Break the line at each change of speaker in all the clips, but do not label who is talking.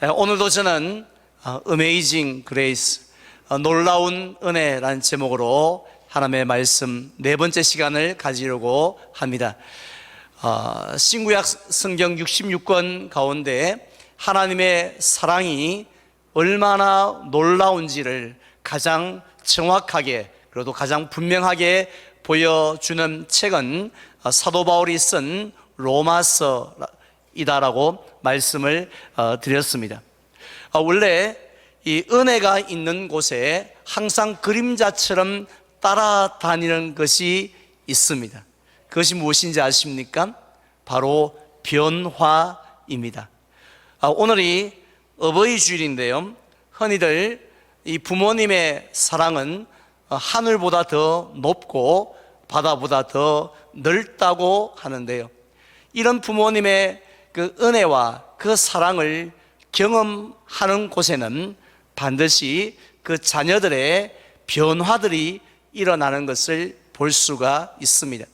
오늘도 저는 Amazing Grace, 놀라운 은혜라는 제목으로 하나님의 말씀 네 번째 시간을 가지려고 합니다. 신구약 성경 66권 가운데 하나님의 사랑이 얼마나 놀라운지를 가장 정확하게 그래도 가장 분명하게 보여주는 책은 사도 바울이 쓴 로마서이다라고 말씀을 드렸습니다. 원래 이 은혜가 있는 곳에 항상 그림자처럼 따라다니는 것이 있습니다. 그것이 무엇인지 아십니까? 바로 변화입니다. 오늘이 어버이 주일인데요, 흔히들 이 부모님의 사랑은 하늘보다 더 높고 바다보다 더 넓다고 하는데요, 이런 부모님의 그 은혜와 그 사랑을 경험하는 곳에는 반드시 그 자녀들의 변화들이 일어나는 것을 볼 수가 있습니다.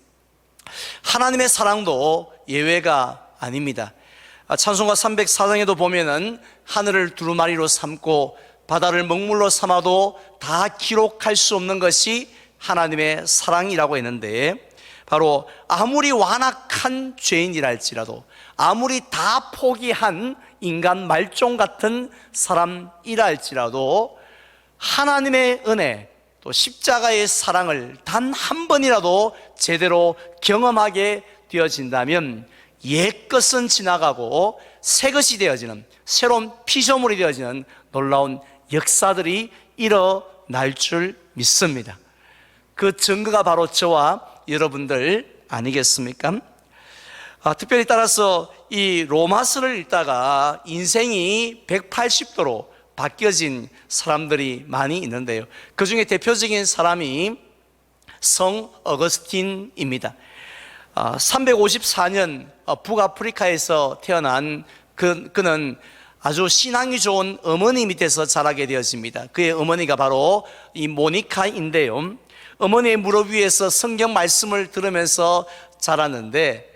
하나님의 사랑도 예외가 아닙니다. 찬송가 304장에도 보면은 하늘을 두루마리로 삼고 바다를 먹물로 삼아도 다 기록할 수 없는 것이 하나님의 사랑이라고 했는데, 바로 아무리 완악한 죄인이랄지라도, 아무리 다 포기한 인간 말종 같은 사람이랄지라도 하나님의 은혜, 또 십자가의 사랑을 단 한 번이라도 제대로 경험하게 되어진다면 옛것은 지나가고 새것이 되어지는, 새로운 피조물이 되어지는 놀라운 역사들이 일어날 줄 믿습니다. 그 증거가 바로 저와 여러분들 아니겠습니까? 특별히 따라서 이 로마서를 읽다가 인생이 180도로 바뀌어진 사람들이 많이 있는데요, 그 중에 대표적인 사람이 성 어거스틴입니다. 354년 북아프리카에서 태어난 그는 아주 신앙이 좋은 어머니 밑에서 자라게 되었습니다. 그의 어머니가 바로 이 모니카인데요, 어머니의 무릎 위에서 성경 말씀을 들으면서 자랐는데,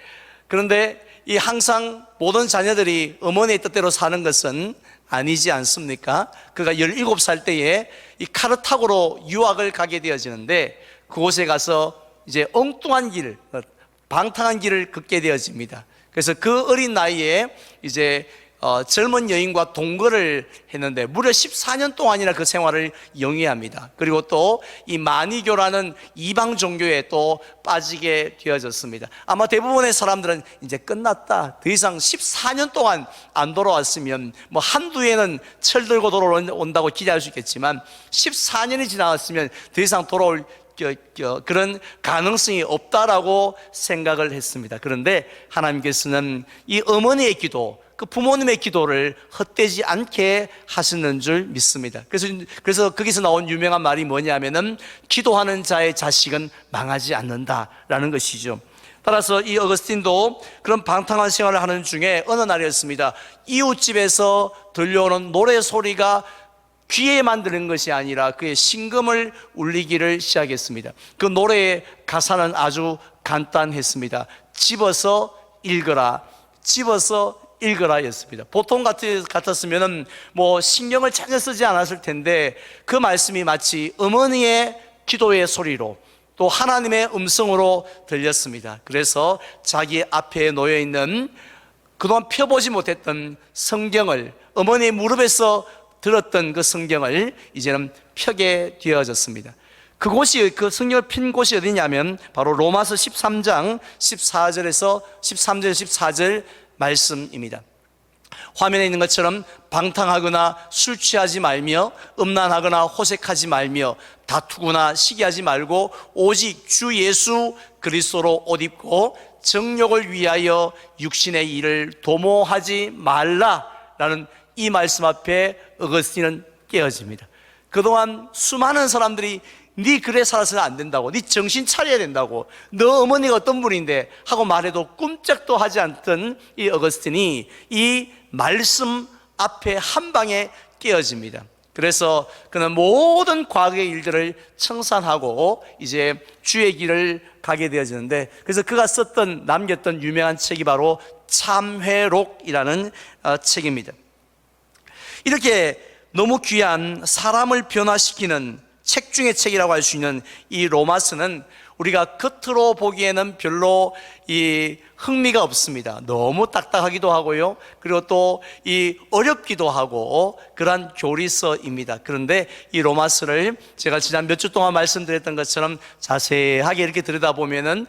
그런데 이 항상 모든 자녀들이 어머니의 뜻대로 사는 것은 아니지 않습니까? 그가 17살 때에 이 카르타고로 유학을 가게 되어지는데, 그곳에 가서 이제 엉뚱한 길, 방탕한 길을 걷게 되어집니다. 그래서 그 어린 나이에 이제 젊은 여인과 동거를 했는데 무려 14년 동안이나 그 생활을 영위합니다. 그리고 또 이 마니교라는 이방 종교에 또 빠지게 되어졌습니다. 아마 대부분의 사람들은 이제 끝났다, 더 이상 14년 동안 안 돌아왔으면 뭐 한두 해는 철들고 돌아온다고 기대할 수 있겠지만 14년이 지나갔으면 더 이상 돌아올 그런 가능성이 없다라고 생각을 했습니다. 그런데 하나님께서는 이 어머니의 기도, 그 부모님의 기도를 헛되지 않게 하시는 줄 믿습니다. 그래서 거기서 나온 유명한 말이 뭐냐면은 기도하는 자의 자식은 망하지 않는다라는 것이죠. 따라서 이 어거스틴도 그런 방탕한 생활을 하는 중에 어느 날이었습니다. 이웃집에서 들려오는 노래 소리가 귀에만 들은 것이 아니라 그의 심금을 울리기를 시작했습니다. 그 노래의 가사는 아주 간단했습니다. 집어서 읽어라, 집어서 읽어라 였습니다. 보통 같았으면 뭐 신경을 전혀 쓰지 않았을 텐데, 그 말씀이 마치 어머니의 기도의 소리로 또 하나님의 음성으로 들렸습니다. 그래서 자기 앞에 놓여있는 그동안 펴보지 못했던 성경을, 어머니의 무릎에서 들었던 그 성경을 이제는 펴게 되어졌습니다. 그곳이, 그 성경을 핀 곳이 어디냐면 바로 로마서 13장 14절에서 13절 14절 말씀입니다. 화면에 있는 것처럼 방탕하거나 술 취하지 말며 음란하거나 호색하지 말며 다투거나 시기하지 말고 오직 주 예수 그리스도로 옷 입고 정욕을 위하여 육신의 일을 도모하지 말라라는 이 말씀 앞에 어거스틴은 깨어집니다. 그동안 수많은 사람들이 네 그래 살아서는 안 된다고, 네 정신 차려야 된다고, 너 어머니가 어떤 분인데 하고 말해도 꿈쩍도 하지 않던 이 어거스틴이 이 말씀 앞에 한 방에 깨어집니다. 그래서 그는 모든 과거의 일들을 청산하고 이제 주의 길을 가게 되어지는데, 그래서 그가 남겼던 유명한 책이 바로 참회록이라는 책입니다. 이렇게 너무 귀한 사람을 변화시키는 책 중의 책이라고 할 수 있는 이 로마서는 우리가 겉으로 보기에는 별로 이 흥미가 없습니다. 너무 딱딱하기도 하고요. 그리고 또 이 어렵기도 하고 그러한 교리서입니다. 그런데 이 로마서를 제가 지난 몇 주 동안 말씀드렸던 것처럼 자세하게 이렇게 들여다보면은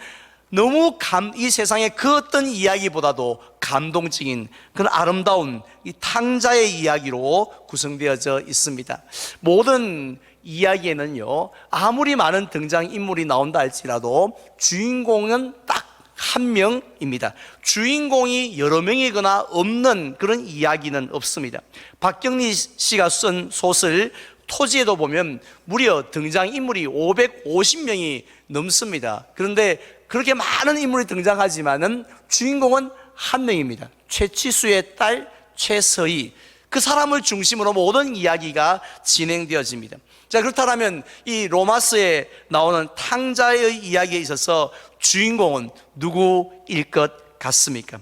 너무 이 세상의 그 어떤 이야기보다도 감동적인 그런 아름다운 이 탕자의 이야기로 구성되어져 있습니다. 모든 이야기에는요, 아무리 많은 등장인물이 나온다 할지라도 주인공은 딱 한 명입니다. 주인공이 여러 명이거나 없는 그런 이야기는 없습니다. 박경리 씨가 쓴 소설 토지에도 보면 무려 등장인물이 550명이 넘습니다. 그런데 그렇게 많은 인물이 등장하지만은 주인공은 한 명입니다. 최치수의 딸 최서희, 그 사람을 중심으로 모든 이야기가 진행되어집니다. 자, 그렇다면 이 로마서에 나오는 탕자의 이야기에 있어서 주인공은 누구일 것 같습니까?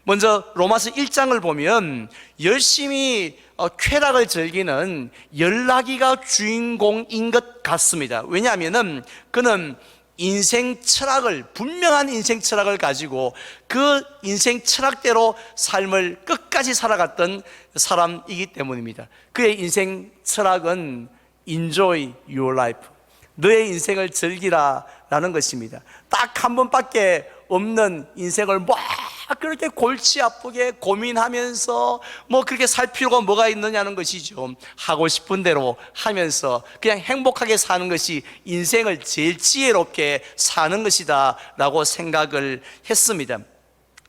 먼저 로마서 1장을 보면 열심히 쾌락을 즐기는 열나기가 주인공인 것 같습니다. 왜냐하면 그는 인생 철학을, 분명한 인생 철학을 가지고 그 인생 철학대로 삶을 끝까지 살아갔던 사람이기 때문입니다. 그의 인생 철학은 Enjoy your life, 너의 인생을 즐기라 라는 것입니다. 딱 한 번밖에 없는 인생을 막 그렇게 골치 아프게 고민하면서 뭐 그렇게 살 필요가 뭐가 있느냐는 것이죠. 하고 싶은 대로 하면서 그냥 행복하게 사는 것이 인생을 제일 지혜롭게 사는 것이다 라고 생각을 했습니다.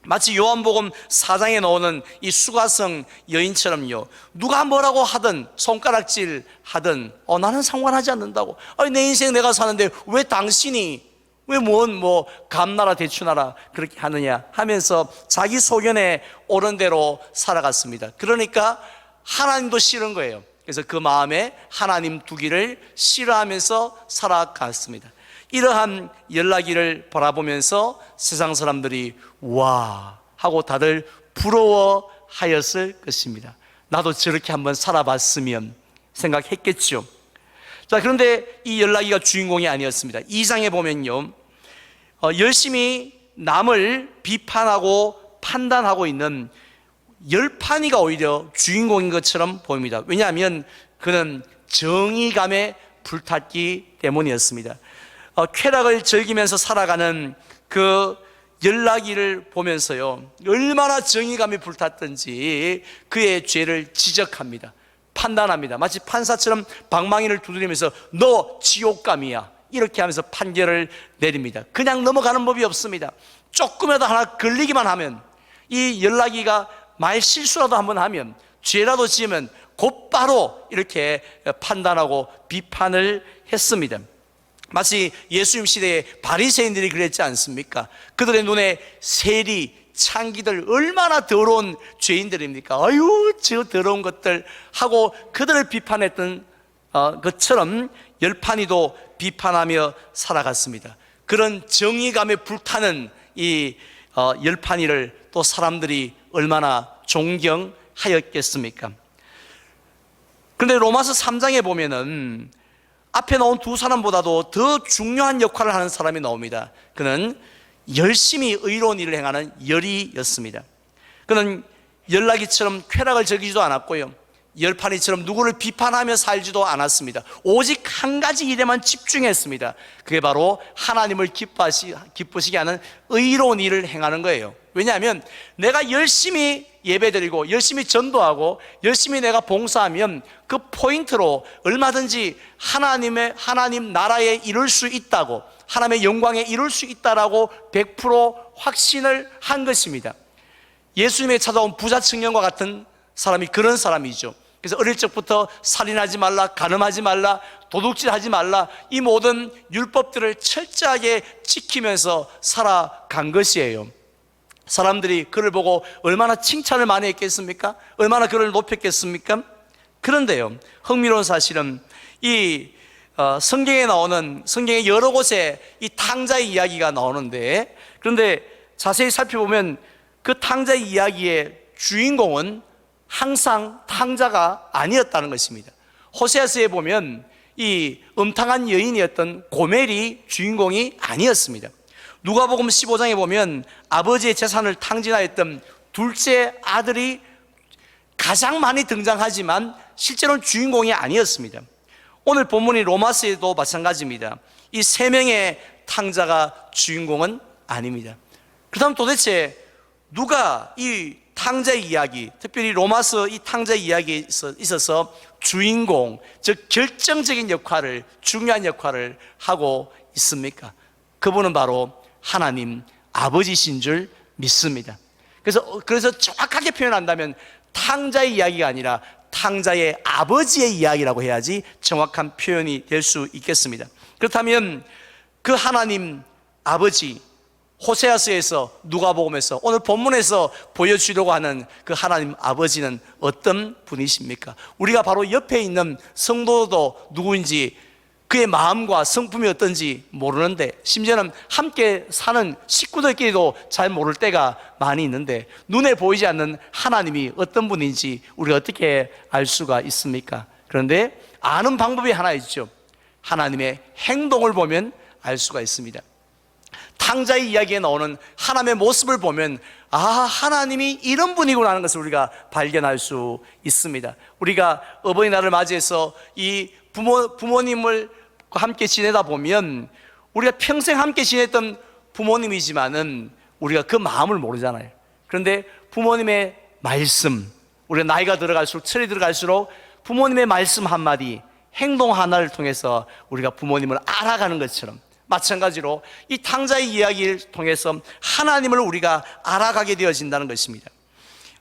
마치 요한복음 4장에 나오는 이 수가성 여인처럼요, 누가 뭐라고 하든 손가락질 하든 나는 상관하지 않는다고, 내 인생 내가 사는데 왜 당신이 왜 뭐 감나라 대추나라 그렇게 하느냐 하면서 자기 소견에 옳은 대로 살아갔습니다. 그러니까 하나님도 싫은 거예요. 그래서 그 마음에 하나님 두기를 싫어하면서 살아갔습니다. 이러한 연락기를 바라보면서 세상 사람들이 와 하고 다들 부러워하였을 것입니다. 나도 저렇게 한번 살아봤으면 생각했겠죠. 자, 그런데 이 연락기가 주인공이 아니었습니다. 2장에 보면요, 열심히 남을 비판하고 판단하고 있는 열판이가 오히려 주인공인 것처럼 보입니다. 왜냐하면 그는 정의감에 불탔기 때문이었습니다. 쾌락을 즐기면서 살아가는 그 연락기를 보면서요, 얼마나 정의감이 불탔던지 그의 죄를 지적합니다. 판단합니다. 마치 판사처럼 방망이를 두드리면서 너 지옥감이야 이렇게 하면서 판결을 내립니다. 그냥 넘어가는 법이 없습니다. 조금이라도 하나 걸리기만 하면, 이 연락기가 말 실수라도 한번 하면, 죄라도 지으면 곧바로 이렇게 판단하고 비판을 했습니다. 마치 예수님 시대의 바리새인들이 그랬지 않습니까? 그들의 눈에 세리, 창기들 얼마나 더러운 죄인들입니까? 아유 저 더러운 것들 하고 그들을 비판했던 것처럼 열판이도 비판하며 살아갔습니다. 그런 정의감에 불타는 이 열판이를 또 사람들이 얼마나 존경하였겠습니까? 그런데 로마서 3장에 보면은 앞에 나온 두 사람보다도 더 중요한 역할을 하는 사람이 나옵니다. 그는 열심히 의로운 일을 행하는 열이였습니다. 그는 열나기처럼 쾌락을 즐기지도 않았고요, 열판이처럼 누구를 비판하며 살지도 않았습니다. 오직 한 가지 일에만 집중했습니다. 그게 바로 하나님을 기쁘시게 하는 의로운 일을 행하는 거예요. 왜냐하면 내가 열심히 예배드리고 열심히 전도하고 열심히 내가 봉사하면 그 포인트로 얼마든지 하나님 나라에 이룰 수 있다고, 하나님의 영광에 이룰 수 있다라고 100% 확신을 한 것입니다. 예수님의 찾아온 부자 청년과 같은 사람이 그런 사람이죠. 그래서 어릴 적부터 살인하지 말라, 간음하지 말라, 도둑질하지 말라, 이 모든 율법들을 철저하게 지키면서 살아간 것이에요. 사람들이 그를 보고 얼마나 칭찬을 많이 했겠습니까? 얼마나 그를 높였겠습니까? 그런데요, 흥미로운 사실은 이 성경에 나오는, 성경의 여러 곳에 이 탕자의 이야기가 나오는데, 그런데 자세히 살펴보면 그 탕자의 이야기의 주인공은 항상 탕자가 아니었다는 것입니다. 호세아서에 보면 이 음탕한 여인이었던 고멜이 주인공이 아니었습니다. 누가복음 15장에 보면 아버지의 재산을 탕진하였던 둘째 아들이 가장 많이 등장하지만 실제로는 주인공이 아니었습니다. 오늘 본문이 로마서에도 마찬가지입니다. 이 세 명의 탕자가 주인공은 아닙니다. 그다음 도대체 누가 이 탕자의 이야기, 특별히 로마서 이 탕자의 이야기에 있어서 주인공, 즉 결정적인 역할을, 중요한 역할을 하고 있습니까? 그분은 바로 하나님 아버지신 줄 믿습니다. 그래서 정확하게 표현한다면 탕자의 이야기가 아니라 탕자의 아버지의 이야기라고 해야지 정확한 표현이 될 수 있겠습니다. 그렇다면 그 하나님 아버지, 호세아서에서, 누가복음에서, 오늘 본문에서 보여주려고 하는 그 하나님 아버지는 어떤 분이십니까? 우리가 바로 옆에 있는 성도도 누구인지, 그의 마음과 성품이 어떤지 모르는데, 심지어는 함께 사는 식구들끼리도 잘 모를 때가 많이 있는데, 눈에 보이지 않는 하나님이 어떤 분인지 우리가 어떻게 알 수가 있습니까? 그런데 아는 방법이 하나 있죠. 하나님의 행동을 보면 알 수가 있습니다. 탕자의 이야기에 나오는 하나님의 모습을 보면 하나님이 이런 분이구나 하는 것을 우리가 발견할 수 있습니다. 우리가 어버이날을 맞이해서 이 부모님을 함께 지내다 보면 우리가 평생 함께 지냈던 부모님이지만은 우리가 그 마음을 모르잖아요. 그런데 부모님의 말씀, 우리가 나이가 들어갈수록, 철이 들어갈수록 부모님의 말씀 한마디, 행동 하나를 통해서 우리가 부모님을 알아가는 것처럼, 마찬가지로 이 탕자의 이야기를 통해서 하나님을 우리가 알아가게 되어진다는 것입니다.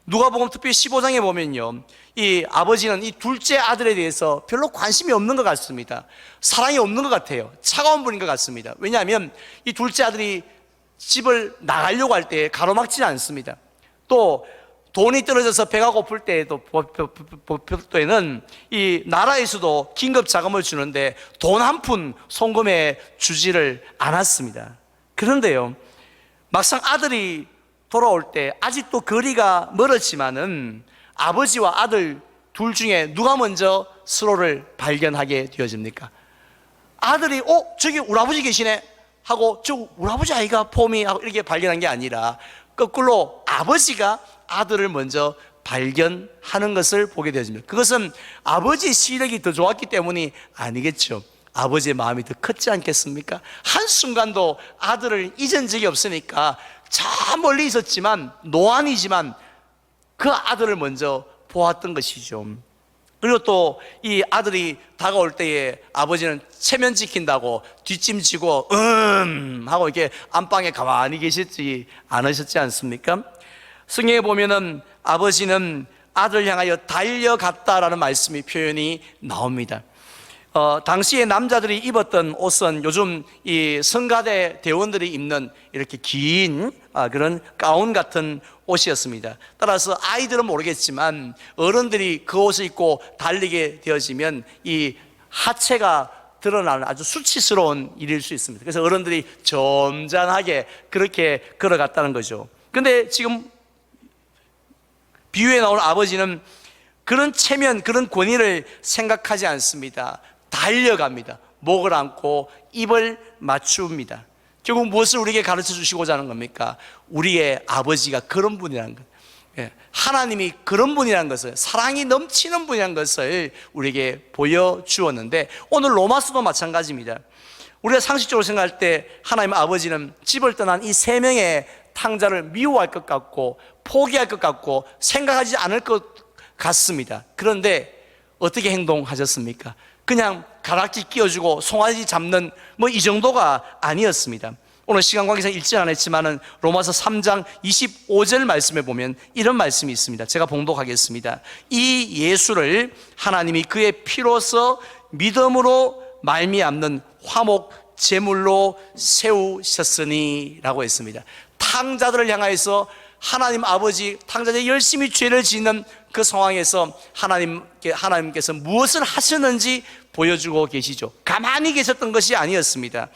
누가복음 특별히 15장에 보면요, 이 아버지는 이 둘째 아들에 대해서 별로 관심이 없는 것 같습니다. 사랑이 없는 것 같아요. 차가운 분인 것 같습니다. 왜냐하면 이 둘째 아들이 집을 나가려고 할 때 가로막지는 않습니다. 또 돈이 떨어져서 배가 고플 때에도 이 나라에서도 긴급 자금을 주는데 돈 한 푼 송금해 주지를 않았습니다. 그런데요, 막상 아들이 돌아올 때 아직도 거리가 멀었지만은 아버지와 아들 둘 중에 누가 먼저 서로를 발견하게 되어집니까? 아들이 저기 우리 아버지 계시네 하고, 저 우리 아버지 아이가 폼이 하고 이렇게 발견한 게 아니라 거꾸로 아버지가 아들을 먼저 발견하는 것을 보게 되어집니다. 그것은 아버지의 시력이 더 좋았기 때문이 아니겠죠. 아버지의 마음이 더 컸지 않겠습니까? 한순간도 아들을 잊은 적이 없으니까 저 멀리 있었지만, 노안이지만 그 아들을 먼저 보았던 것이죠. 그리고 또 이 아들이 다가올 때에 아버지는 체면 지킨다고 뒷짐지고 하고 이렇게 안방에 가만히 계시지 않으셨지 않습니까? 성경에 보면은 아버지는 아들을 향하여 달려갔다라는 말씀이 표현이 나옵니다. 당시에 남자들이 입었던 옷은 요즘 이 성가대 대원들이 입는 이렇게 긴 그런 가운 같은 옷이었습니다. 따라서 아이들은 모르겠지만 어른들이 그 옷을 입고 달리게 되어지면 이 하체가 드러나는 아주 수치스러운 일일 수 있습니다. 그래서 어른들이 점잖하게 그렇게 걸어갔다는 거죠. 근데 지금 비유에 나오는 아버지는 그런 체면, 그런 권위를 생각하지 않습니다. 달려갑니다. 목을 안고 입을 맞춥니다. 결국 무엇을 우리에게 가르쳐 주시고자 하는 겁니까? 우리의 아버지가 그런 분이라는 것, 하나님이 그런 분이라는 것을, 사랑이 넘치는 분이라는 것을 우리에게 보여주었는데, 오늘 로마서도 마찬가지입니다. 우리가 상식적으로 생각할 때 하나님 아버지는 집을 떠난 이 세 명의 탕자를 미워할 것 같고 포기할 것 같고 생각하지 않을 것 같습니다. 그런데 어떻게 행동하셨습니까? 그냥 가락지 끼워주고 송아지 잡는 이 정도가 아니었습니다. 오늘 시간 관계상 읽지 않았지만은 로마서 3장 25절 말씀에 보면 이런 말씀이 있습니다. 제가 봉독하겠습니다. 이 예수를 하나님이 그의 피로서 믿음으로 말미암는 화목 제물로 세우셨으니 라고 했습니다. 탕자들을 향하여서 하나님 아버지, 탕자들이 열심히 죄를 짓는 그 상황에서 하나님께서 무엇을 하셨는지 보여주고 계시죠. 가만히 계셨던 것이 아니었습니다.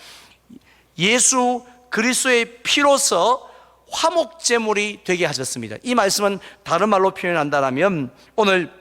예수 그리스도의 피로서 화목제물이 되게 하셨습니다. 이 말씀은 다른 말로 표현한다면 오늘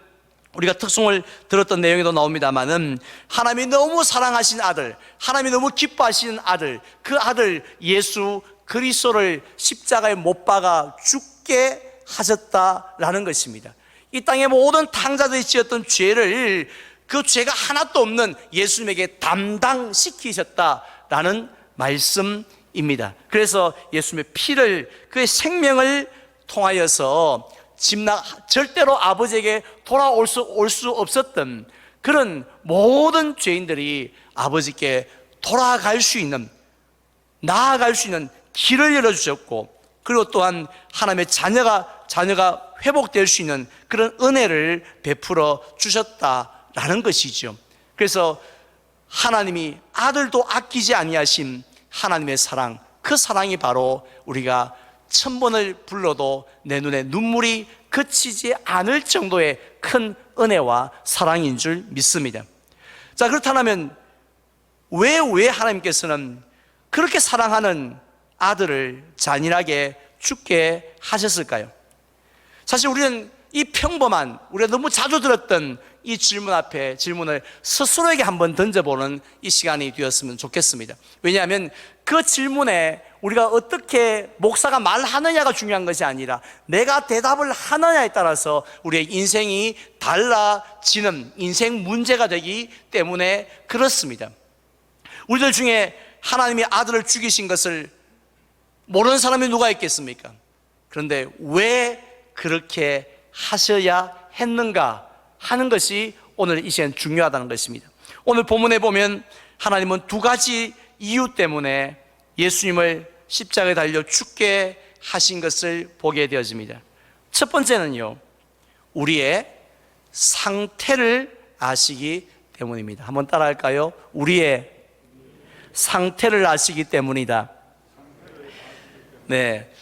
우리가 특송을 들었던 내용에도 나옵니다마는 하나님이 너무 사랑하신 아들, 하나님이 너무 기뻐하시는 아들, 그 아들 예수 그리스도를 십자가에 못 박아 죽게 하셨다라는 것입니다. 이 땅의 모든 탕자들이 지었던 죄를 그 죄가 하나도 없는 예수님에게 담당시키셨다라는 말씀입니다. 그래서 예수님의 피를, 그의 생명을 통하여서 절대로 아버지에게 돌아올 수 없었던 그런 모든 죄인들이 아버지께 돌아갈 수 있는, 나아갈 수 있는 길을 열어주셨고, 그리고 또한 하나님의 자녀가 회복될 수 있는 그런 은혜를 베풀어 주셨다라는 것이죠. 그래서 하나님이 아들도 아끼지 아니하신 하나님의 사랑, 그 사랑이 바로 우리가 1000번을 불러도 내 눈에 눈물이 그치지 않을 정도의 큰 은혜와 사랑인 줄 믿습니다. 자, 그렇다면 왜 하나님께서는 그렇게 사랑하는 아들을 잔인하게 죽게 하셨을까요? 사실 우리는 이 평범한, 우리가 너무 자주 들었던 이 질문을 스스로에게 한번 던져보는 이 시간이 되었으면 좋겠습니다. 왜냐하면 그 질문에 우리가 어떻게 목사가 말하느냐가 중요한 것이 아니라 내가 대답을 하느냐에 따라서 우리의 인생이 달라지는 인생 문제가 되기 때문에 그렇습니다. 우리들 중에 하나님이 아들을 죽이신 것을 모르는 사람이 누가 있겠습니까? 그런데 왜 그렇게 하셔야 했는가 하는 것이 오늘 이 시간 중요하다는 것입니다. 오늘 본문에 보면 하나님은 두 가지 이유 때문에 예수님을 십자가에 달려 죽게 하신 것을 보게 되어집니다. 첫 번째는요, 우리의 상태를 아시기 때문입니다. 한번 따라할까요? 우리의 상태를 아시기 때문이다. 네,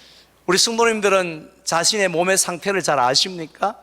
우리 성도님들은 자신의 몸의 상태를 잘 아십니까?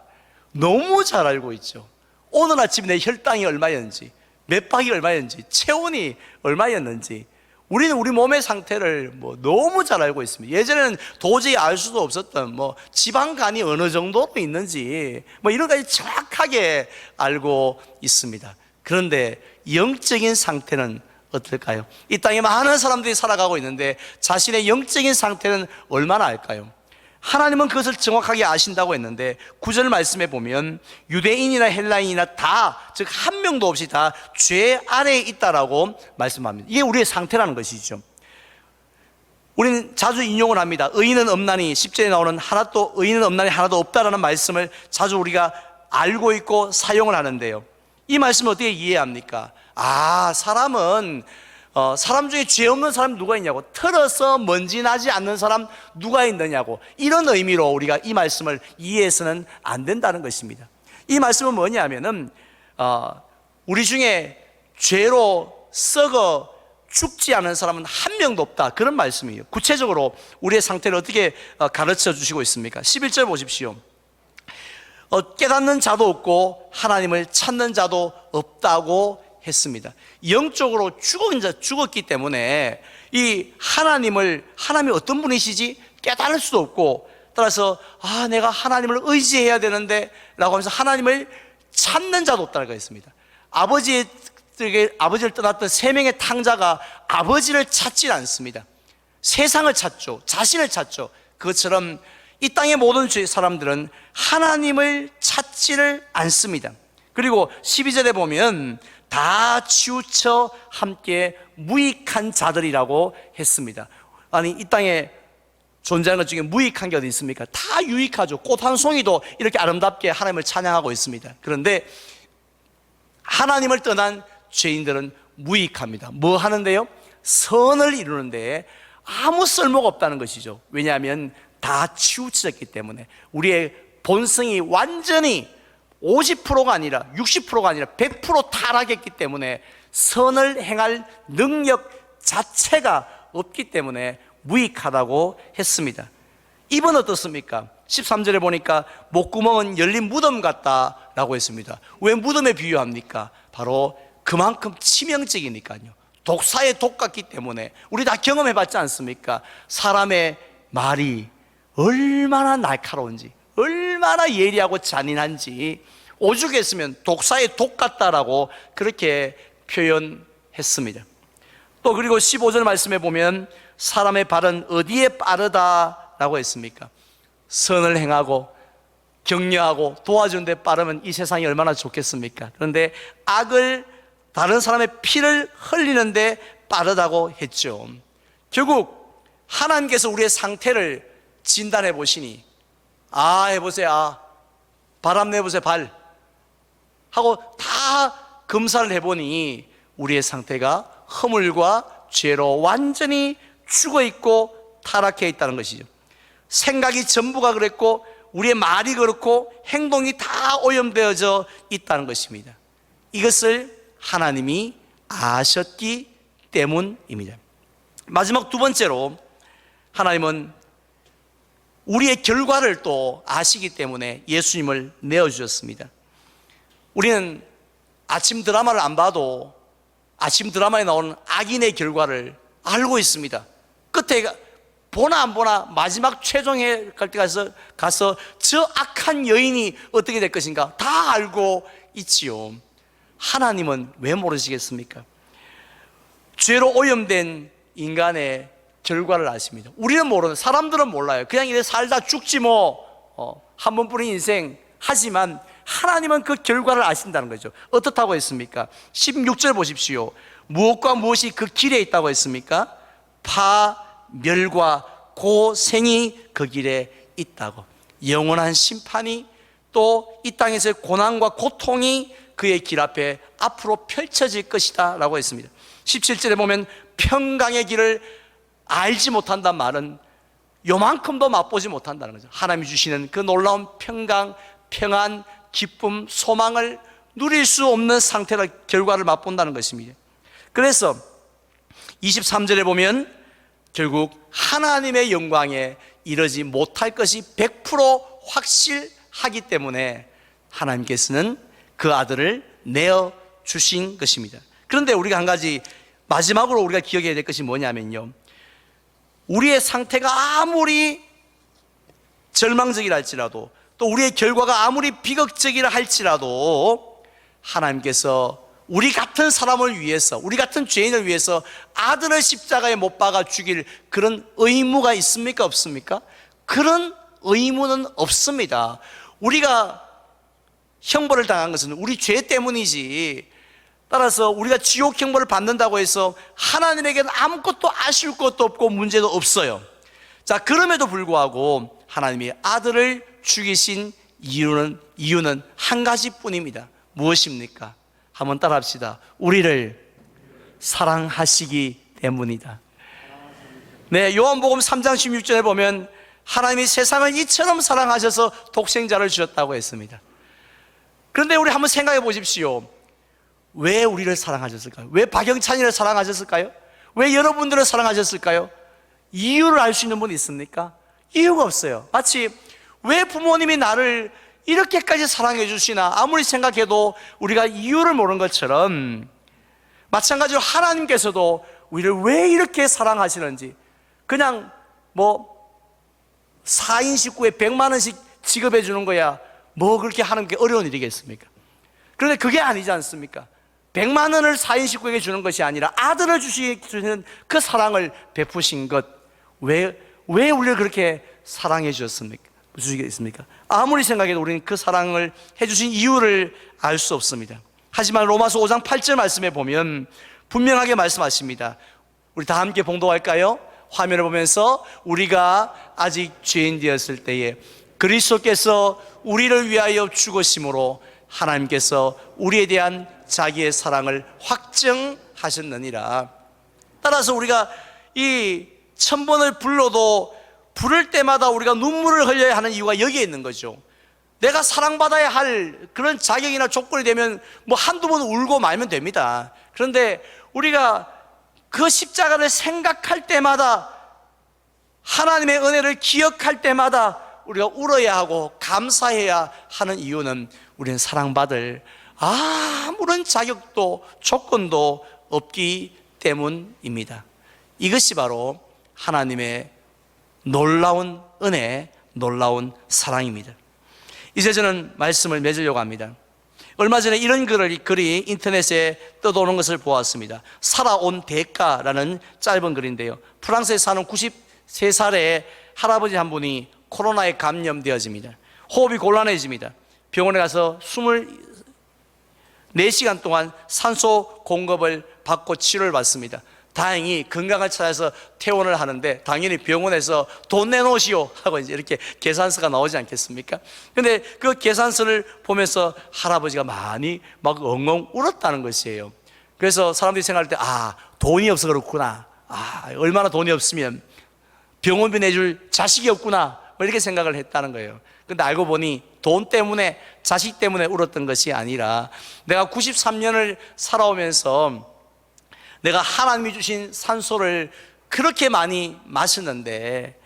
너무 잘 알고 있죠. 오늘 아침 내 혈당이 얼마였는지, 맥박이 얼마였는지, 체온이 얼마였는지, 우리는 우리 몸의 상태를 너무 잘 알고 있습니다. 예전에는 도저히 알 수도 없었던 지방간이 어느 정도로 있는지 이런 것까지 정확하게 알고 있습니다. 그런데 영적인 상태는 어떨까요? 이 땅에 많은 사람들이 살아가고 있는데 자신의 영적인 상태는 얼마나 알까요? 하나님은 그것을 정확하게 아신다고 했는데 9절 말씀에 보면 유대인이나 헬라인이나 다, 즉 한 명도 없이 다 죄 아래에 있다라고 말씀합니다. 이게 우리의 상태라는 것이죠. 우리는 자주 인용을 합니다. 의인은 없나니, 10절에 나오는 의인은 없나니 하나도 없다라는 말씀을 자주 우리가 알고 있고 사용을 하는데요, 이 말씀을 어떻게 이해합니까? 사람 중에 죄 없는 사람 누가 있냐고, 틀어서 먼지 나지 않는 사람 누가 있느냐고, 이런 의미로 우리가 이 말씀을 이해해서는 안 된다는 것입니다. 이 말씀은 뭐냐면은 우리 중에 죄로 썩어 죽지 않은 사람은 한 명도 없다, 그런 말씀이에요. 구체적으로 우리의 상태를 어떻게 가르쳐 주시고 있습니까? 11절 보십시오. 깨닫는 자도 없고 하나님을 찾는 자도 없다고 했습니다. 영적으로 죽었기 때문에 이 하나님이 어떤 분이시지 깨달을 수도 없고, 따라서 내가 하나님을 의지해야 되는데 라고 하면서 하나님을 찾는 자도 없다고 했습니다. 아버지를 떠났던 세 명의 탕자가 아버지를 찾지 않습니다. 세상을 찾죠. 자신을 찾죠. 그것처럼 이 땅의 모든 사람들은 하나님을 찾지를 않습니다. 그리고 12절에 보면 다 치우쳐 함께 무익한 자들이라고 했습니다. 아니, 이 땅에 존재하는 것 중에 무익한 게 어디 있습니까? 다 유익하죠. 꽃 한 송이도 이렇게 아름답게 하나님을 찬양하고 있습니다. 그런데 하나님을 떠난 죄인들은 무익합니다. 뭐 하는데요? 선을 이루는데 아무 쓸모가 없다는 것이죠. 왜냐하면 다 치우쳐졌기 때문에 우리의 본성이 완전히 50%가 아니라 60%가 아니라 100% 타락했기 때문에 선을 행할 능력 자체가 없기 때문에 무익하다고 했습니다. 입은 어떻습니까? 13절에 보니까 목구멍은 열린 무덤 같다라고 했습니다. 왜 무덤에 비유합니까? 바로 그만큼 치명적이니까요. 독사의 독 같기 때문에 우리 다 경험해봤지 않습니까? 사람의 말이 얼마나 날카로운지, 얼마나 예리하고 잔인한지, 오죽했으면 독사의 독 같다라고 그렇게 표현했습니다. 또 그리고 15절 말씀에 보면 사람의 발은 어디에 빠르다라고 했습니까? 선을 행하고 격려하고 도와주는 데 빠르면 이 세상이 얼마나 좋겠습니까? 그런데 악을, 다른 사람의 피를 흘리는데 빠르다고 했죠. 결국 하나님께서 우리의 상태를 진단해 보시니, 해보세요. 바람 내보세요. 발 하고 다 검사를 해보니 우리의 상태가 허물과 죄로 완전히 죽어있고 타락해 있다는 것이죠. 생각이 전부가 그랬고 우리의 말이 그렇고 행동이 다 오염되어져 있다는 것입니다. 이것을 하나님이 아셨기 때문입니다. 마지막 두 번째로, 하나님은 우리의 결과를 또 아시기 때문에 예수님을 내어주셨습니다. 우리는 아침 드라마를 안 봐도 아침 드라마에 나오는 악인의 결과를 알고 있습니다. 끝에 보나 안 보나 마지막 최종에 갈 때 가서 저 악한 여인이 어떻게 될 것인가 다 알고 있지요. 하나님은 왜 모르시겠습니까? 죄로 오염된 인간의 결과를 아십니다. 우리는 모르는, 사람들은 몰라요. 그냥 이래 살다 죽지 뭐, 한 번뿐인 인생. 하지만 하나님은 그 결과를 아신다는 거죠. 어떻다고 했습니까? 16절 보십시오. 무엇과 무엇이 그 길에 있다고 했습니까? 파멸과 고생이 그 길에 있다고. 영원한 심판이, 또 이 땅에서의 고난과 고통이 그의 길 앞에 앞으로 펼쳐질 것이다 라고 했습니다. 17절에 보면 평강의 길을 알지 못한다는 말은 요만큼도 맛보지 못한다는 거죠. 하나님이 주시는 그 놀라운 평강, 평안, 기쁨, 소망을 누릴 수 없는 상태의 결과를 맛본다는 것입니다. 그래서 23절에 보면 결국 하나님의 영광에 이르지 못할 것이 100% 확실하기 때문에 하나님께서는 그 아들을 내어 주신 것입니다. 그런데 우리가 한 가지 마지막으로 우리가 기억해야 될 것이 뭐냐면요, 우리의 상태가 아무리 절망적이라 할지라도, 또 우리의 결과가 아무리 비극적이라 할지라도 하나님께서 우리 같은 사람을 위해서, 우리 같은 죄인을 위해서 아들을 십자가에 못 박아 죽일 그런 의무가 있습니까? 없습니까? 그런 의무는 없습니다. 우리가 형벌을 당한 것은 우리 죄 때문이지, 따라서 우리가 지옥 형벌을 받는다고 해서 하나님에게는 아무것도 아쉬울 것도 없고 문제도 없어요. 자, 그럼에도 불구하고 하나님이 아들을 죽이신 이유는 한 가지뿐입니다. 무엇입니까? 한번 따라합시다. 우리를 사랑하시기 때문이다. 네, 요한복음 3장 16절에 보면 하나님이 세상을 이처럼 사랑하셔서 독생자를 주셨다고 했습니다. 그런데 우리 한번 생각해 보십시오. 왜 우리를 사랑하셨을까요? 왜 박영찬이를 사랑하셨을까요? 왜 여러분들을 사랑하셨을까요? 이유를 알 수 있는 분이 있습니까? 이유가 없어요. 마치 왜 부모님이 나를 이렇게까지 사랑해 주시나 아무리 생각해도 우리가 이유를 모르는 것처럼, 마찬가지로 하나님께서도 우리를 왜 이렇게 사랑하시는지, 그냥 4인 식구에 100만 원씩 지급해 주는 거야 뭐 그렇게 하는 게 어려운 일이겠습니까? 그런데 그게 아니지 않습니까? 100만 원을 4인 식구에게 주는 것이 아니라 아들을 주시는 그 사랑을 베푸신 것, 왜 우리를 그렇게 사랑해 주셨습니까? 주시겠습니까? 아무리 생각해도 우리는 그 사랑을 해주신 이유를 알 수 없습니다. 하지만 로마서 5장 8절 말씀에 보면 분명하게 말씀하십니다. 우리 다 함께 봉독할까요? 화면을 보면서, 우리가 아직 죄인 되었을 때에 그리스도께서 우리를 위하여 죽으심으로 하나님께서 우리에 대한 자기의 사랑을 확증하셨느니라. 따라서 우리가 이 1000번을 불러도 부를 때마다 우리가 눈물을 흘려야 하는 이유가 여기에 있는 거죠. 내가 사랑받아야 할 그런 자격이나 조건이 되면 한두 번 울고 말면 됩니다. 그런데 우리가 그 십자가를 생각할 때마다, 하나님의 은혜를 기억할 때마다 우리가 울어야 하고 감사해야 하는 이유는 우리는 사랑받을 아무런 자격도 조건도 없기 때문입니다. 이것이 바로 하나님의 놀라운 은혜, 놀라운 사랑입니다. 이제 저는 말씀을 맺으려고 합니다. 얼마 전에 이런 글이 인터넷에 떠도는 것을 보았습니다. 살아온 대가라는 짧은 글인데요, 프랑스에 사는 93살의 할아버지 한 분이 코로나에 감염되어집니다. 호흡이 곤란해집니다. 병원에 가서 24시간 동안 산소 공급을 받고 치료를 받습니다. 다행히 건강을 찾아서 퇴원을 하는데, 당연히 병원에서 돈 내놓으시오 하고 이제 이렇게 계산서가 나오지 않겠습니까? 근데 그 계산서를 보면서 할아버지가 많이 막 엉엉 울었다는 것이에요. 그래서 사람들이 생각할 때, 돈이 없어 그렇구나, 얼마나 돈이 없으면 병원비 내줄 자식이 없구나, 뭐 이렇게 생각을 했다는 거예요. 근데 알고 보니 돈 때문에, 자식 때문에 울었던 것이 아니라, 내가 93년을 살아오면서 내가 하나님이 주신 산소를 그렇게 많이 마셨는데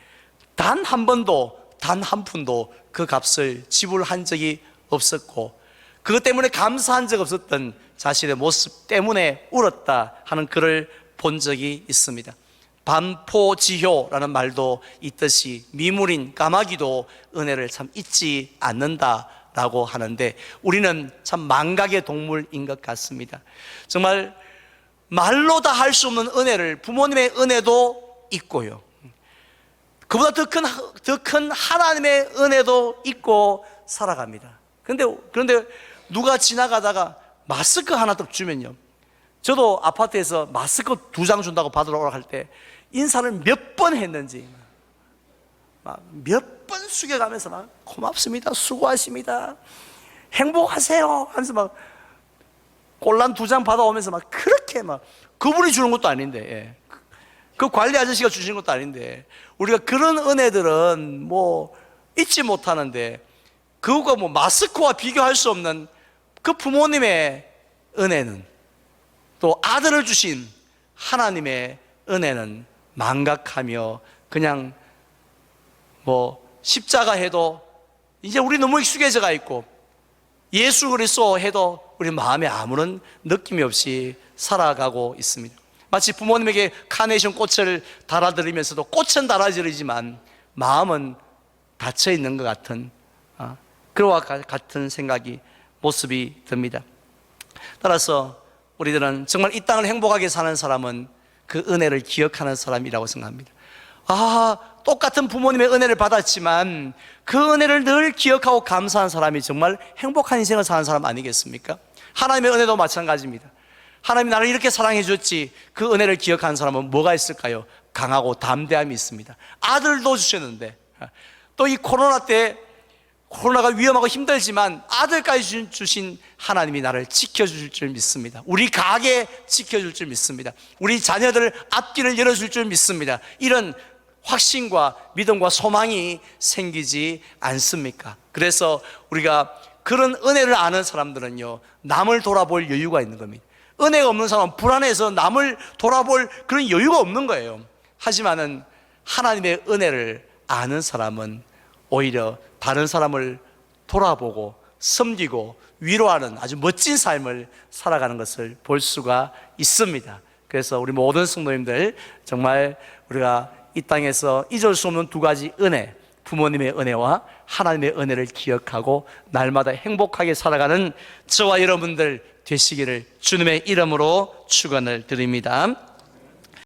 단 한 번도, 단 한 푼도 그 값을 지불한 적이 없었고, 그것 때문에 감사한 적 없었던 자신의 모습 때문에 울었다 하는 글을 본 적이 있습니다. 반포지효라는 말도 있듯이 미물인 까마귀도 은혜를 참 잊지 않는다라고 하는데, 우리는 참 망각의 동물인 것 같습니다. 정말 말로 다 할 수 없는 은혜를, 부모님의 은혜도 있고요, 그보다 더 큰 하나님의 은혜도 있고 살아갑니다. 그런데 누가 지나가다가 마스크 하나 딱 주면요, 저도 아파트에서 마스크 2장 준다고 받으러 오라 할 때 인사를 몇 번 했는지 몇 번 숙여가면서 막 고맙습니다, 수고하십니다, 행복하세요 하면서 막 꼴란 2장 받아오면서 막 그렇게 막, 그분이 주는 것도 아닌데, 그 관리 아저씨가 주신 것도 아닌데, 우리가 그런 은혜들은 뭐 잊지 못하는데, 그거가 뭐 마스크와 비교할 수 없는 그 부모님의 은혜는, 또 아들을 주신 하나님의 은혜는 망각하며 그냥 뭐 십자가 해도 이제 우리 너무 익숙해져가 있고, 예수 그리스도 해도 우리 마음에 아무런 느낌이 없이 살아가고 있습니다. 마치 부모님에게 카네이션 꽃을 달아드리면서도 꽃은 달아드리지만 마음은 닫혀 있는 것 같은, 그와 같은 생각이, 모습이 듭니다. 따라서 우리들은 정말 이 땅을 행복하게 사는 사람은 그 은혜를 기억하는 사람이라고 생각합니다. 똑같은 부모님의 은혜를 받았지만 그 은혜를 늘 기억하고 감사한 사람이 정말 행복한 인생을 사는 사람 아니겠습니까? 하나님의 은혜도 마찬가지입니다. 하나님이 나를 이렇게 사랑해 줬지, 그 은혜를 기억하는 사람은 뭐가 있을까요? 강하고 담대함이 있습니다. 아들도 주셨는데, 또 이 코로나 때, 코로나가 위험하고 힘들지만 아들까지 주신 하나님이 나를 지켜줄 줄 믿습니다. 우리 가게 지켜줄 줄 믿습니다. 우리 자녀들 앞길을 열어줄 줄 믿습니다. 이런 확신과 믿음과 소망이 생기지 않습니까? 그래서 우리가 그런 은혜를 아는 사람들은요, 남을 돌아볼 여유가 있는 겁니다. 은혜가 없는 사람은 불안해서 남을 돌아볼 그런 여유가 없는 거예요. 하지만은 하나님의 은혜를 아는 사람은 오히려 다른 사람을 돌아보고 섬기고 위로하는 아주 멋진 삶을 살아가는 것을 볼 수가 있습니다. 그래서 우리 모든 성도님들, 정말 우리가 이 땅에서 잊을 수 없는 2가지 은혜, 부모님의 은혜와 하나님의 은혜를 기억하고 날마다 행복하게 살아가는 저와 여러분들 되시기를 주님의 이름으로 축원을 드립니다.